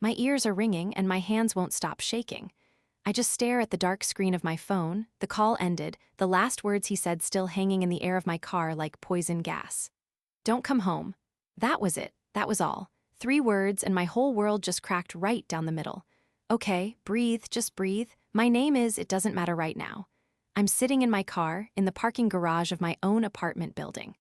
My ears are ringing and my hands won't stop shaking. I just stare at the dark screen of my phone. The call ended, the last words he said still hanging in the air of my car like poison gas. Don't come home. That was it. That was all. 3 words and my whole world just cracked right down the middle. Okay, breathe, just breathe. My name is, it doesn't matter right now. I'm sitting in my car, in the parking garage of my own apartment building.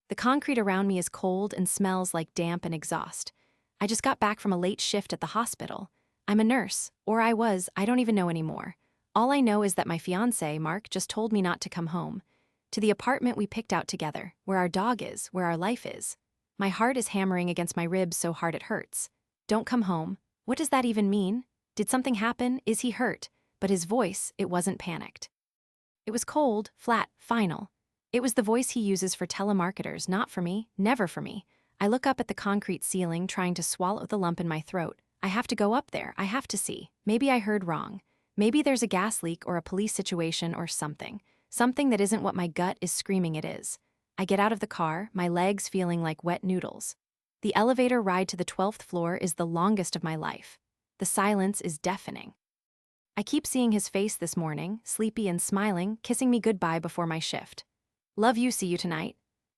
The concrete around me is cold and smells like damp and exhaust. I just got back from a late shift at the hospital. I'm a nurse, or I don't even know anymore. All I know is that my fiancé, Mark, just told me not to come home. To the apartment we picked out together, where our dog is, where our life is. My heart is hammering against my ribs so hard it hurts. Don't come home. What does that even mean? Did something happen? Is he hurt? But his voice, it wasn't panicked. It was cold, flat, final. It was the voice he uses for telemarketers, not for me, never for me. I look up at the concrete ceiling, trying to swallow the lump in my throat. I have to go up there, I have to see. Maybe I heard wrong. Maybe there's a gas leak or a police situation or something. Something that isn't what my gut is screaming it is. I get out of the car, my legs feeling like wet noodles. The elevator ride to the 12th floor is the longest of my life. The silence is deafening. I keep seeing his face this morning, sleepy and smiling, kissing me goodbye before my shift. Love you, see you tonight.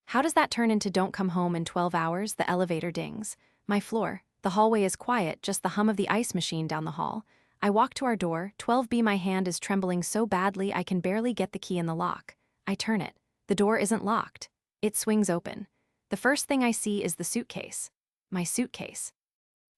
How does that turn into don't come home in 12 hours? The elevator dings. My floor. The hallway is quiet, just the hum of the ice machine down the hall. I walk to our door, 12B. My hand is trembling so badly I can barely get the key in the lock. I turn it. The door isn't locked. It swings open. The first thing I see is the suitcase. My suitcase.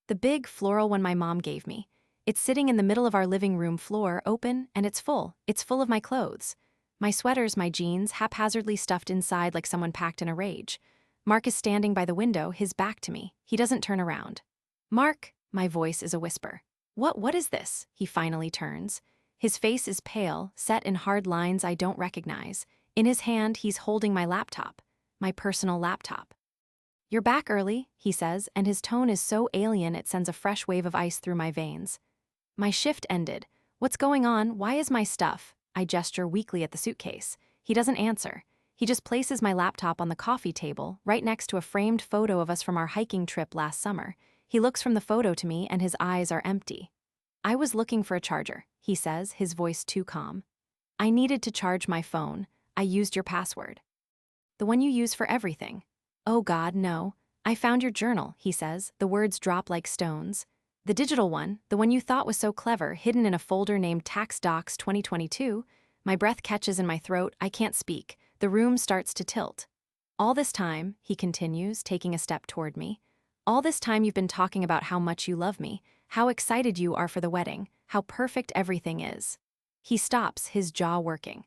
The big floral one my mom gave me. It's sitting in the middle of our living room floor, open, and it's full. It's full of my clothes. My sweaters, my jeans, haphazardly stuffed inside like someone packed in a rage. Mark is standing by the window, his back to me. He doesn't turn around. Mark, my voice is a whisper. What is this? He finally turns. His face is pale, set in hard lines I don't recognize. In his hand, he's holding my laptop. My personal laptop. You're back early, he says, and his tone is so alien it sends a fresh wave of ice through my veins. My shift ended. What's going on? Why is my stuff? I gesture weakly at the suitcase. He doesn't answer. He just places my laptop on the coffee table, right next to a framed photo of us from our hiking trip last summer. He looks from the photo to me and his eyes are empty. I was looking for a charger, he says, his voice too calm. I needed to charge my phone. I used your password. The one you use for everything. Oh God, no. I found your journal, he says, the words drop like stones. The digital one, the one you thought was so clever, hidden in a folder named Tax Docs 2022, my breath catches in my throat, I can't speak. The room starts to tilt. All this time, he continues, taking a step toward me, all this time you've been talking about how much you love me, how excited you are for the wedding, how perfect everything is. He stops, his jaw working.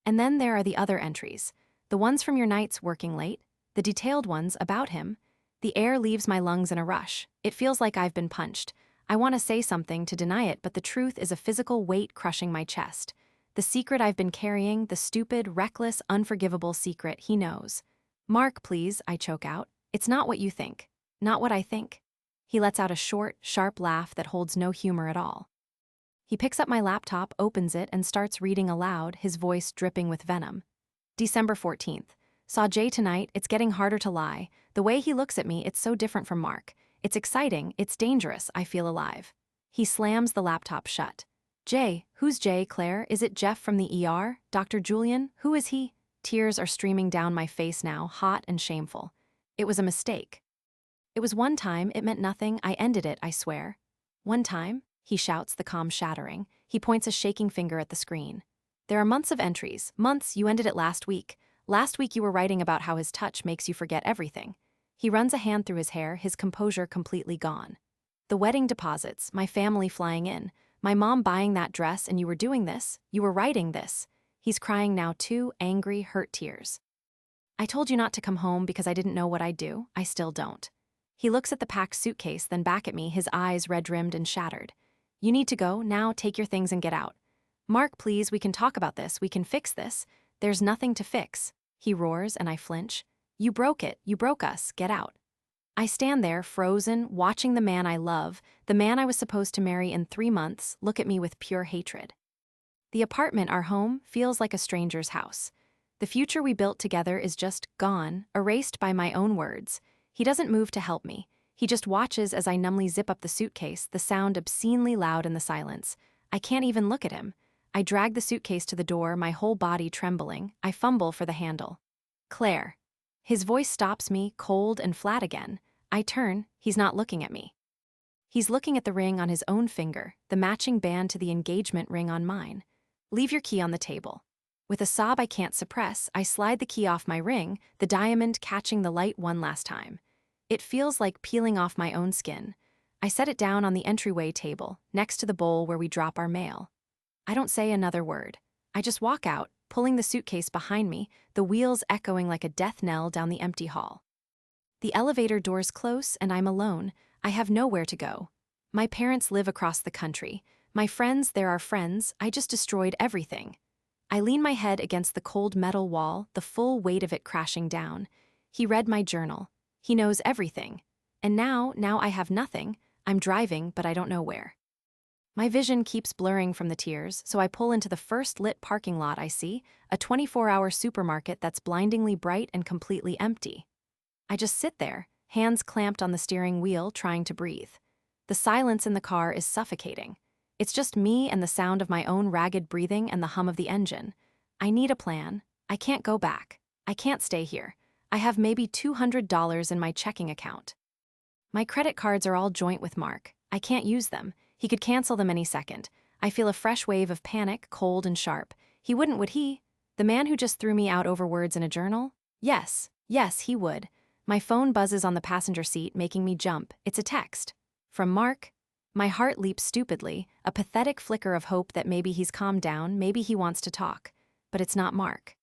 And then there are the other entries, the ones from your nights working late, the detailed ones about him. The air leaves my lungs in a rush. It feels like I've been punched. I want to say something to deny it, but the truth is a physical weight crushing my chest. The secret I've been carrying, the stupid, reckless, unforgivable secret he knows. Mark, please, I choke out. It's not what you think. Not what I think. He lets out a short, sharp laugh that holds no humor at all. He picks up my laptop, opens it, and starts reading aloud, his voice dripping with venom. December 14th. Saw Jay tonight, it's getting harder to lie. The way he looks at me, it's so different from Mark. It's exciting, it's dangerous, I feel alive. He slams the laptop shut. Jay, who's Jay, Claire? Is it Jeff from the ER? Dr. Julian? Who is he? Tears are streaming down my face now, hot and shameful. It was a mistake. It was one time, it meant nothing, I ended it, I swear. One time? He shouts, the calm shattering. He points a shaking finger at the screen. There are months of entries, months, you ended it last week. Last week you were writing about how his touch makes you forget everything. He runs a hand through his hair, his composure completely gone. The wedding deposits, my family flying in, my mom buying that dress, and you were doing this, you were writing this. He's crying now too, angry, hurt tears. I told you not to come home because I didn't know what I'd do, I still don't. He looks at the packed suitcase, then back at me, his eyes red-rimmed and shattered. You need to go, now take your things and get out. Mark, please, we can talk about this, we can fix this. There's nothing to fix. He roars and I flinch. You broke it, you broke us, get out. I stand there, frozen, watching the man I love, the man I was supposed to marry in 3 months, look at me with pure hatred. The apartment, our home, feels like a stranger's house. The future we built together is just gone, erased by my own words. He doesn't move to help me. He just watches as I numbly zip up the suitcase, the sound obscenely loud in the silence. I can't even look at him. I drag the suitcase to the door, my whole body trembling. I fumble for the handle. Claire. His voice stops me, cold and flat again. I turn, he's not looking at me. He's looking at the ring on his own finger, the matching band to the engagement ring on mine. Leave your key on the table. With a sob I can't suppress, I slide the key off my ring, the diamond catching the light one last time. It feels like peeling off my own skin. I set it down on the entryway table, next to the bowl where we drop our mail. I don't say another word. I just walk out, pulling the suitcase behind me, the wheels echoing like a death knell down the empty hall. The elevator doors close and I'm alone. I have nowhere to go. My parents live across the country. My friends, there are friends. I just destroyed everything. I lean my head against the cold metal wall, the full weight of it crashing down. He read my journal. He knows everything. And now I have nothing. I'm driving, but I don't know where. My vision keeps blurring from the tears, so I pull into the first lit parking lot I see, a 24-hour supermarket that's blindingly bright and completely empty. I just sit there, hands clamped on the steering wheel, trying to breathe. The silence in the car is suffocating. It's just me and the sound of my own ragged breathing and the hum of the engine. I need a plan. I can't go back. I can't stay here. I have maybe $200 in my checking account. My credit cards are all joint with Mark. I can't use them. He could cancel them any second. I feel a fresh wave of panic, cold and sharp. He wouldn't, would he? The man who just threw me out over words in a journal? Yes, he would. My phone buzzes on the passenger seat, making me jump. It's a text. From Mark. My heart leaps stupidly, a pathetic flicker of hope that maybe he's calmed down, maybe he wants to talk. But it's not Mark.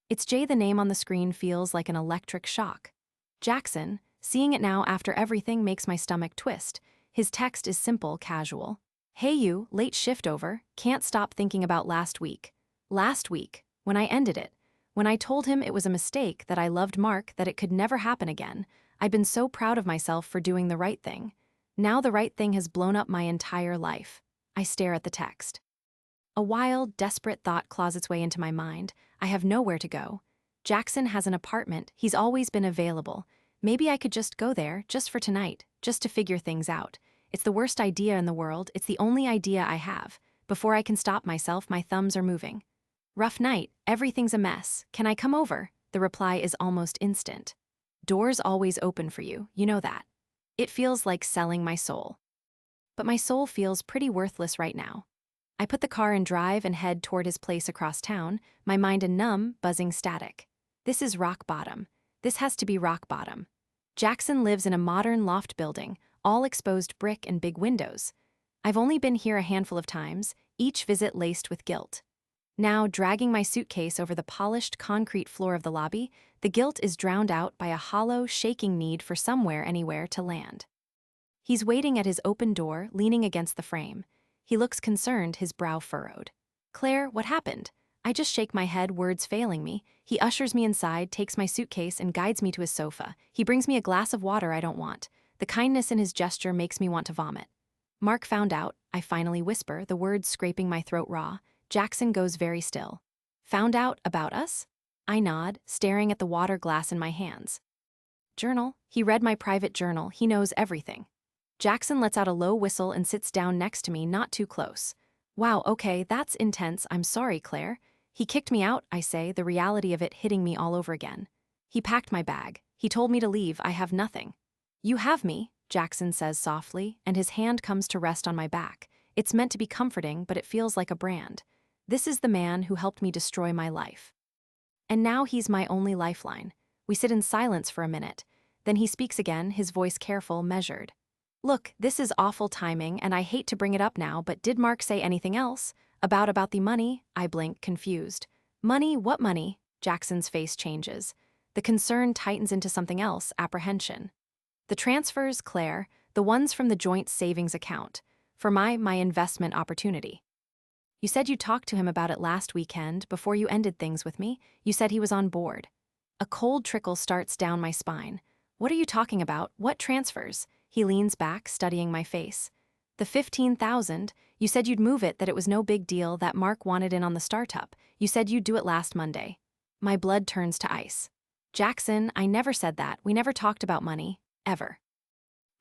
It's Jay. The name on the screen feels like an electric shock. Jackson, seeing it now after everything makes my stomach twist. His text is simple, casual. Hey you, late shift over, can't stop thinking about last week. Last week, when I ended it. When I told him it was a mistake, that I loved Mark, that it could never happen again. I'd been so proud of myself for doing the right thing. Now the right thing has blown up my entire life. I stare at the text. A wild, desperate thought claws its way into my mind. I have nowhere to go. Jackson has an apartment, he's always been available. Maybe I could just go there, just for tonight, just to figure things out. It's the worst idea in the world, it's the only idea I have. Before I can stop myself, my thumbs are moving. Rough night, everything's a mess. Can I come over? The reply is almost instant. Doors always open for you, you know that. It feels like selling my soul. But my soul feels pretty worthless right now. I put the car in drive and head toward his place across town, my mind a numb, buzzing static. This is rock bottom. This has to be rock bottom. Jackson lives in a modern loft building, all exposed brick and big windows. I've only been here a handful of times, each visit laced with guilt. Now, dragging my suitcase over the polished concrete floor of the lobby, the guilt is drowned out by a hollow, shaking need for somewhere, anywhere to land. He's waiting at his open door, leaning against the frame. He looks concerned, his brow furrowed. Claire, what happened? I just shake my head, words failing me. He ushers me inside, takes my suitcase, and guides me to his sofa. He brings me a glass of water I don't want. The kindness in his gesture makes me want to vomit. Mark found out, I finally whisper, the words scraping my throat raw. Jackson goes very still. Found out about us? I nod, staring at the water glass in my hands. Journal? He read my private journal, he knows everything. Jackson lets out a low whistle and sits down next to me, not too close. Wow, okay, that's intense, I'm sorry, Claire. He kicked me out, I say, the reality of it hitting me all over again. He packed my bag. He told me to leave, I have nothing. You have me, Jackson says softly, and his hand comes to rest on my back. It's meant to be comforting, but it feels like a brand. This is the man who helped me destroy my life. And now he's my only lifeline. We sit in silence for a minute. Then he speaks again, his voice careful, measured. Look, this is awful timing, and I hate to bring it up now, but did Mark say anything else? About the money? I blink, confused. Money? What money? Jackson's face changes. The concern tightens into something else, apprehension. The transfers, Claire, the ones from the joint savings account, for my investment opportunity. You said you talked to him about it last weekend, before you ended things with me. You said he was on board. A cold trickle starts down my spine. What are you talking about? What transfers? He leans back, studying my face. The $15,000, you said you'd move it, that it was no big deal, that Mark wanted in on the startup. You said you'd do it last Monday. My blood turns to ice. Jackson, I never said that. We never talked about money. Ever.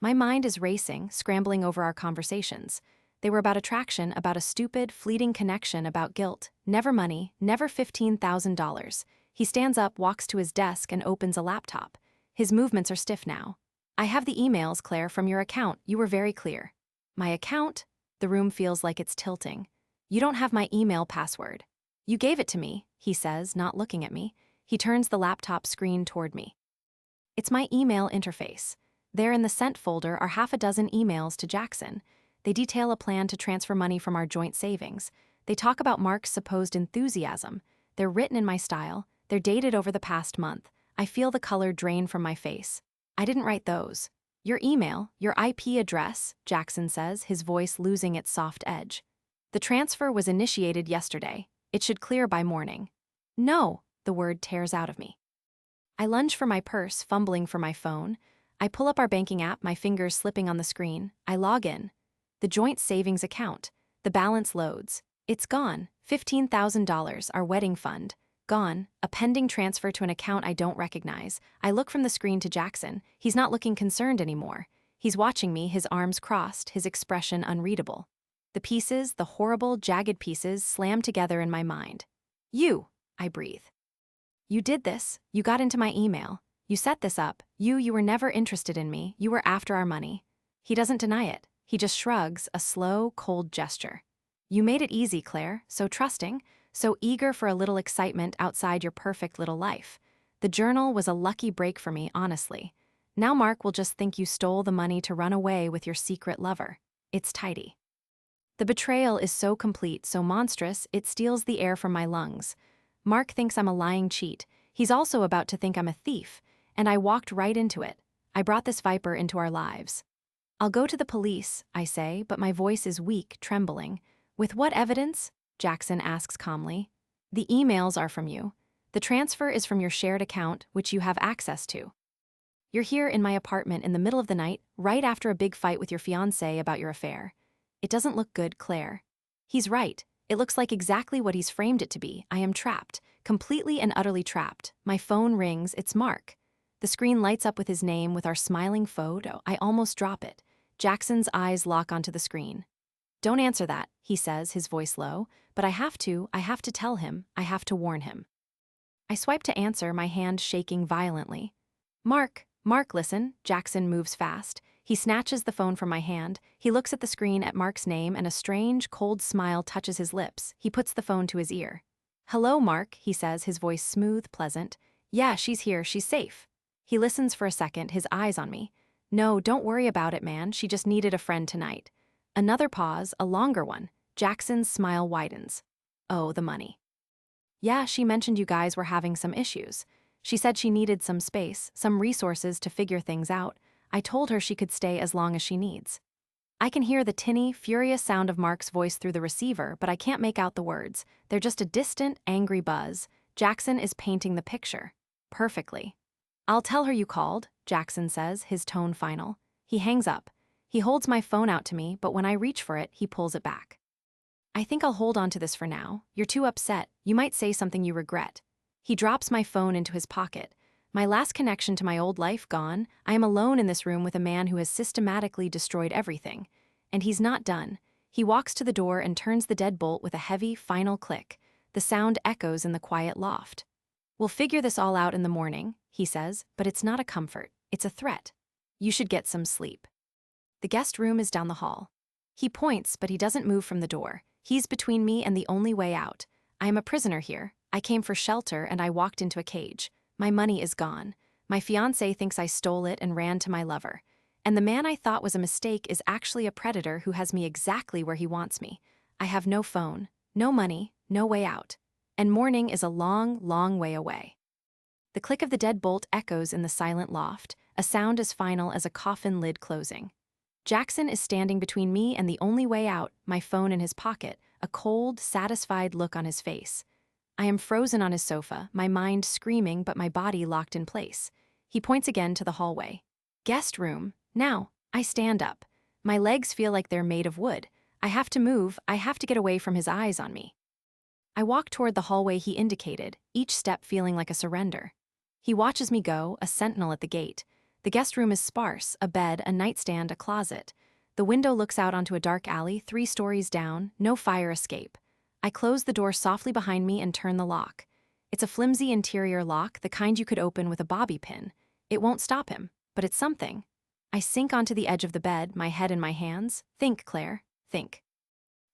My mind is racing, scrambling over our conversations. They were about attraction, about a stupid, fleeting connection, about guilt. Never money, never $15,000. He stands up, walks to his desk, and opens a laptop. His movements are stiff now. I have the emails, Claire, from your account. You were very clear. My account? The room feels like it's tilting. You don't have my email password. You gave it to me, he says, not looking at me. He turns the laptop screen toward me. It's my email interface. There in the sent folder are half a dozen emails to Jackson. They detail a plan to transfer money from our joint savings. They talk about Mark's supposed enthusiasm. They're written in my style. They're dated over the past month. I feel the color drain from my face. I didn't write those. Your email, your IP address, Jackson says, his voice losing its soft edge. The transfer was initiated yesterday. It should clear by morning. No, the word tears out of me. I lunge for my purse, fumbling for my phone. I pull up our banking app, my fingers slipping on the screen. I log in. The joint savings account. The balance loads. It's gone. $15,000, our wedding fund. Gone. A pending transfer to an account I don't recognize. I look from the screen to Jackson. He's not looking concerned anymore. He's watching me, his arms crossed, his expression unreadable. The pieces, the horrible, jagged pieces, slam together in my mind. You, I breathe. You did this. You got into my email. You set this up. You were never interested in me. You were after our money. He doesn't deny it. He just shrugs, a slow, cold gesture. You made it easy, Claire, so trusting, so eager for a little excitement outside your perfect little life. The journal was a lucky break for me, honestly. Now Mark will just think you stole the money to run away with your secret lover. It's tidy. The betrayal is so complete, so monstrous, it steals the air from my lungs. Mark thinks I'm a lying cheat. He's also about to think I'm a thief, and I walked right into it. I brought this viper into our lives. I'll go to the police, I say, but my voice is weak, trembling. With what evidence? Jackson asks calmly. The emails are from you. The transfer is from your shared account, which you have access to. You're here in my apartment in the middle of the night, right after a big fight with your fiancé about your affair. It doesn't look good, Claire. He's right. It looks like exactly what he's framed it to be. I am trapped, completely and utterly trapped. My phone rings, it's Mark. The screen lights up with his name, with our smiling photo. I almost drop it. Jackson's eyes lock onto the screen. Don't answer that, he says, his voice low, but I have to tell him, I have to warn him. I swipe to answer, my hand shaking violently. Mark, listen. Jackson moves fast. He snatches the phone from my hand. He looks at the screen at Mark's name and a strange, cold smile touches his lips. He puts the phone to his ear. Hello, Mark, he says, his voice smooth, pleasant. Yeah, she's here, she's safe. He listens for a second, his eyes on me. No, don't worry about it, man. She just needed a friend tonight. Another pause, a longer one. Jackson's smile widens. Oh, the money. Yeah, she mentioned you guys were having some issues. She said she needed some space, some resources to figure things out. I told her she could stay as long as she needs. I can hear the tinny, furious sound of Mark's voice through the receiver, but I can't make out the words. They're just a distant, angry buzz. Jackson is painting the picture. Perfectly. I'll tell her you called, Jackson says, his tone final. He hangs up. He holds my phone out to me, but when I reach for it, he pulls it back. I think I'll hold on to this for now. You're too upset. You might say something you regret. He drops my phone into his pocket. My last connection to my old life gone, I am alone in this room with a man who has systematically destroyed everything. And he's not done. He walks to the door and turns the deadbolt with a heavy, final click. The sound echoes in the quiet loft. We'll figure this all out in the morning, he says, but it's not a comfort. It's a threat. You should get some sleep. The guest room is down the hall. He points, but he doesn't move from the door. He's between me and the only way out. I am a prisoner here. I came for shelter and I walked into a cage. My money is gone. My fiancé thinks I stole it and ran to my lover. And the man I thought was a mistake is actually a predator who has me exactly where he wants me. I have no phone, no money, no way out. And morning is a long, long way away. The click of the deadbolt echoes in the silent loft, a sound as final as a coffin lid closing. Jackson is standing between me and the only way out, my phone in his pocket, a cold, satisfied look on his face. I am frozen on his sofa, my mind screaming but my body locked in place. He points again to the hallway. Guest room. Now. I stand up. My legs feel like they're made of wood. I have to move, I have to get away from his eyes on me. I walk toward the hallway he indicated, each step feeling like a surrender. He watches me go, a sentinel at the gate. The guest room is sparse, a bed, a nightstand, a closet. The window looks out onto a dark alley, 3 stories down, no fire escape. I close the door softly behind me and turn the lock. It's a flimsy interior lock, the kind you could open with a bobby pin. It won't stop him, but it's something. I sink onto the edge of the bed, my head in my hands. Think, Claire, think.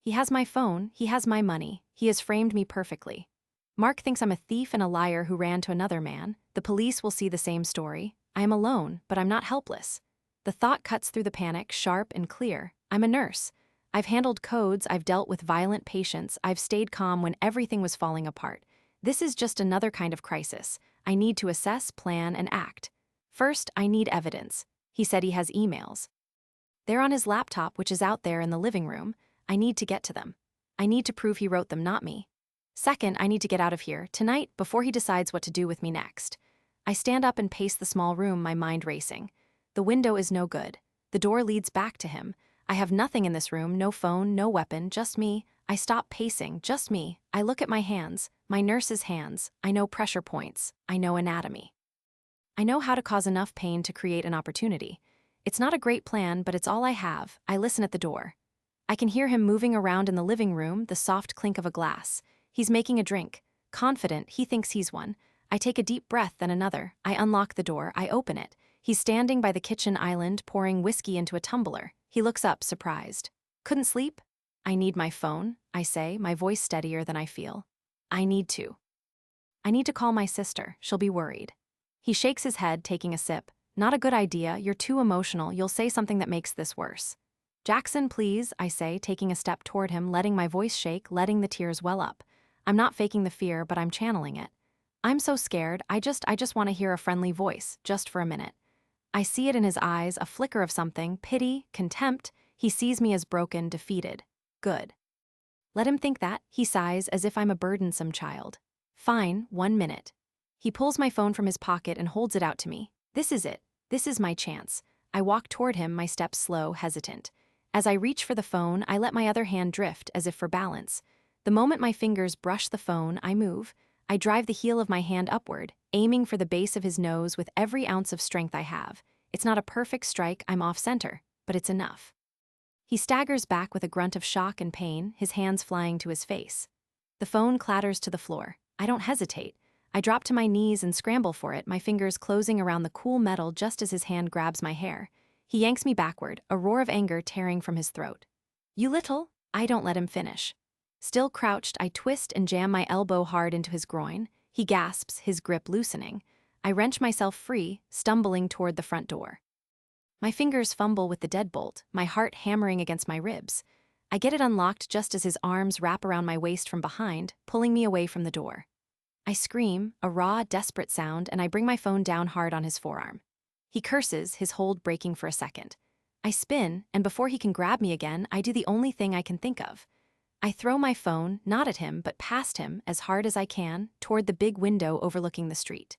He has my phone, he has my money, he has framed me perfectly. Mark thinks I'm a thief and a liar who ran to another man. The police will see the same story. I am alone, but I'm not helpless. The thought cuts through the panic, sharp and clear. I'm a nurse. I've handled codes, I've dealt with violent patients, I've stayed calm when everything was falling apart. This is just another kind of crisis. I need to assess, plan, and act. First, I need evidence. He said he has emails. They're on his laptop, which is out there in the living room. I need to get to them. I need to prove he wrote them, not me. Second, I need to get out of here, tonight, before he decides what to do with me next. I stand up and pace the small room, my mind racing. The window is no good. The door leads back to him. I have nothing in this room, no phone, no weapon, just me. I stop pacing, just me. I look at my hands, my nurse's hands. I know pressure points. I know anatomy. I know how to cause enough pain to create an opportunity. It's not a great plan, but it's all I have. I listen at the door. I can hear him moving around in the living room, the soft clink of a glass. He's making a drink. Confident, he thinks he's one. I take a deep breath, then another. I unlock the door, I open it. He's standing by the kitchen island, pouring whiskey into a tumbler. He looks up, surprised. Couldn't sleep? I need my phone, I say, my voice steadier than I feel. I need to call my sister, she'll be worried. He shakes his head, taking a sip. Not a good idea, you're too emotional, you'll say something that makes this worse. Jackson, please, I say, taking a step toward him, letting my voice shake, letting the tears well up. I'm not faking the fear, but I'm channeling it. I'm so scared, I just want to hear a friendly voice, just for a minute. I see it in his eyes, a flicker of something, pity, contempt. He sees me as broken, defeated. Good. Let him think that, he sighs, as if I'm a burdensome child. Fine, 1 minute. He pulls my phone from his pocket and holds it out to me. This is it. This is my chance. I walk toward him, my steps slow, hesitant. As I reach for the phone, I let my other hand drift, as if for balance. The moment my fingers brush the phone, I move. I drive the heel of my hand upward, aiming for the base of his nose with every ounce of strength I have. It's not a perfect strike, I'm off-center, but it's enough. He staggers back with a grunt of shock and pain, his hands flying to his face. The phone clatters to the floor. I don't hesitate. I drop to my knees and scramble for it, my fingers closing around the cool metal just as his hand grabs my hair. He yanks me backward, a roar of anger tearing from his throat. You little? I don't let him finish. Still crouched, I twist and jam my elbow hard into his groin. He gasps, his grip loosening. I wrench myself free, stumbling toward the front door. My fingers fumble with the deadbolt, my heart hammering against my ribs. I get it unlocked just as his arms wrap around my waist from behind, pulling me away from the door. I scream, a raw, desperate sound, and I bring my phone down hard on his forearm. He curses, his hold breaking for a second. I spin, and before he can grab me again, I do the only thing I can think of. I throw my phone, not at him, but past him, as hard as I can, toward the big window overlooking the street.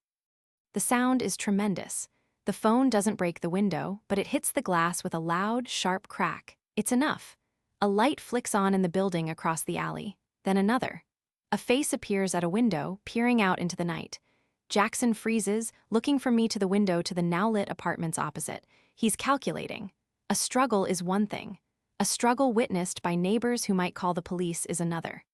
The sound is tremendous. The phone doesn't break the window, but it hits the glass with a loud, sharp crack. It's enough. A light flicks on in the building across the alley. Then another. A face appears at a window, peering out into the night. Jackson freezes, looking from me to the window to the now-lit apartments opposite. He's calculating. A struggle is one thing. A struggle witnessed by neighbors who might call the police is another.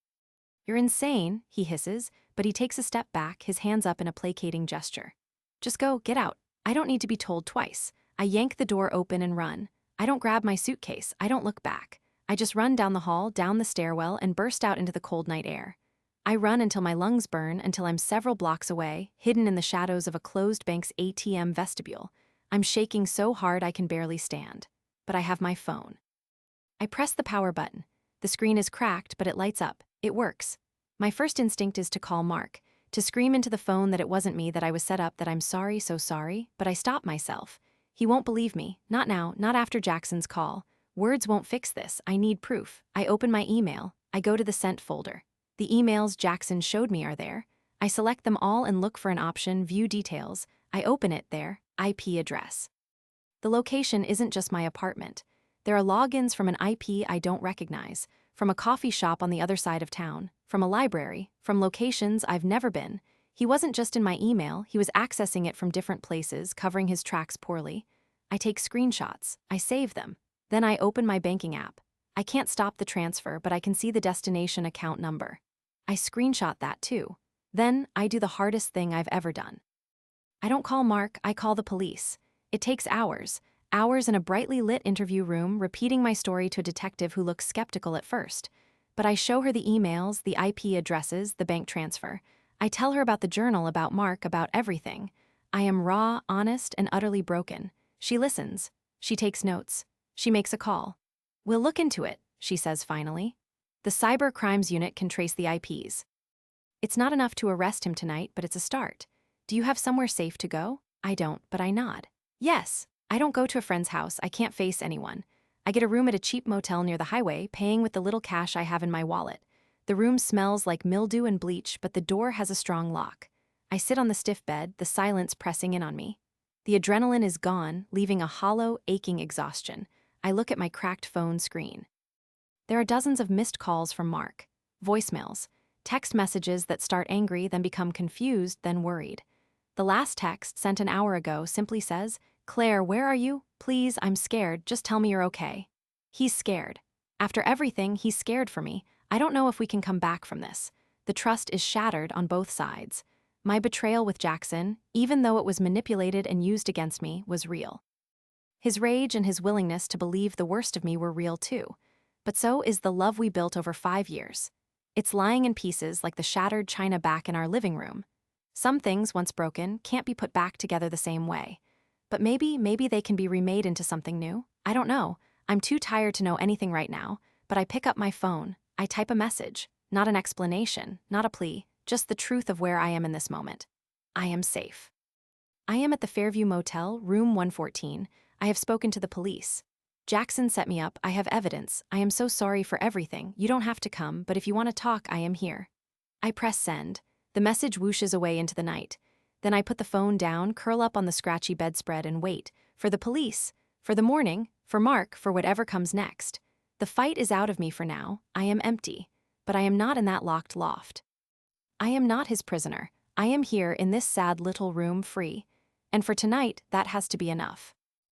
You're insane, he hisses, but he takes a step back, his hands up in a placating gesture. Just go, get out. I don't need to be told twice. I yank the door open and run. I don't grab my suitcase, I don't look back. I just run down the hall, down the stairwell, and burst out into the cold night air. I run until my lungs burn, until I'm several blocks away, hidden in the shadows of a closed bank's ATM vestibule. I'm shaking so hard I can barely stand. But I have my phone. I press the power button. The screen is cracked, but it lights up. It works. My first instinct is to call Mark, to scream into the phone that it wasn't me, that I was set up, that I'm sorry, so sorry, but I stop myself. He won't believe me. Not now, not after Jackson's call. Words won't fix this. I need proof. I open my email. I go to the sent folder. The emails Jackson showed me are there. I select them all and look for an option, view details. I open it there, IP address. The location isn't just my apartment. There are logins from an IP I don't recognize, from a coffee shop on the other side of town, from a library, from locations I've never been. He wasn't just in my email, he was accessing it from different places, covering his tracks poorly. I take screenshots, I save them. Then I open my banking app. I can't stop the transfer, but I can see the destination account number. I screenshot that too. Then I do the hardest thing I've ever done. I don't call Mark, I call the police. It takes hours in a brightly lit interview room, repeating my story to a detective who looks skeptical at first. But I show her the emails, the IP addresses, the bank transfer. I tell her about the journal, about Mark, about everything. I am raw, honest, and utterly broken. She listens. She takes notes. She makes a call. "We'll look into it," she says finally. "The cyber crimes unit can trace the IPs. It's not enough to arrest him tonight, but it's a start. Do you have somewhere safe to go?" I don't, but I nod. "Yes." I don't go to a friend's house, I can't face anyone. I get a room at a cheap motel near the highway, paying with the little cash I have in my wallet. The room smells like mildew and bleach, but the door has a strong lock. I sit on the stiff bed, the silence pressing in on me. The adrenaline is gone, leaving a hollow, aching exhaustion. I look at my cracked phone screen. There are dozens of missed calls from Mark. Voicemails. Text messages that start angry, then become confused, then worried. The last text, sent an hour ago, simply says, "Claire, where are you? Please, I'm scared, just tell me you're okay." He's scared. After everything, he's scared for me. I don't know if we can come back from this. The trust is shattered on both sides. My betrayal with Jackson, even though it was manipulated and used against me, was real. His rage and his willingness to believe the worst of me were real too. But so is the love we built over 5 years. It's lying in pieces like the shattered china back in our living room. Some things, once broken, can't be put back together the same way. But maybe they can be remade into something new. I don't know. I'm too tired to know anything right now, but I pick up my phone. I type a message. Not an explanation, not a plea, just the truth of where I am in this moment. I am safe. I am at the Fairview Motel, room 114. I have spoken to the police. Jackson set me up. I have evidence. I am so sorry for everything. You don't have to come, but if you want to talk, I am here. I press send. The message whooshes away into the night. Then I put the phone down, curl up on the scratchy bedspread, and wait. For the police. For the morning. For Mark. For whatever comes next. The fight is out of me for now. I am empty. But I am not in that locked loft. I am not his prisoner. I am here in this sad little room, free. And for tonight, that has to be enough.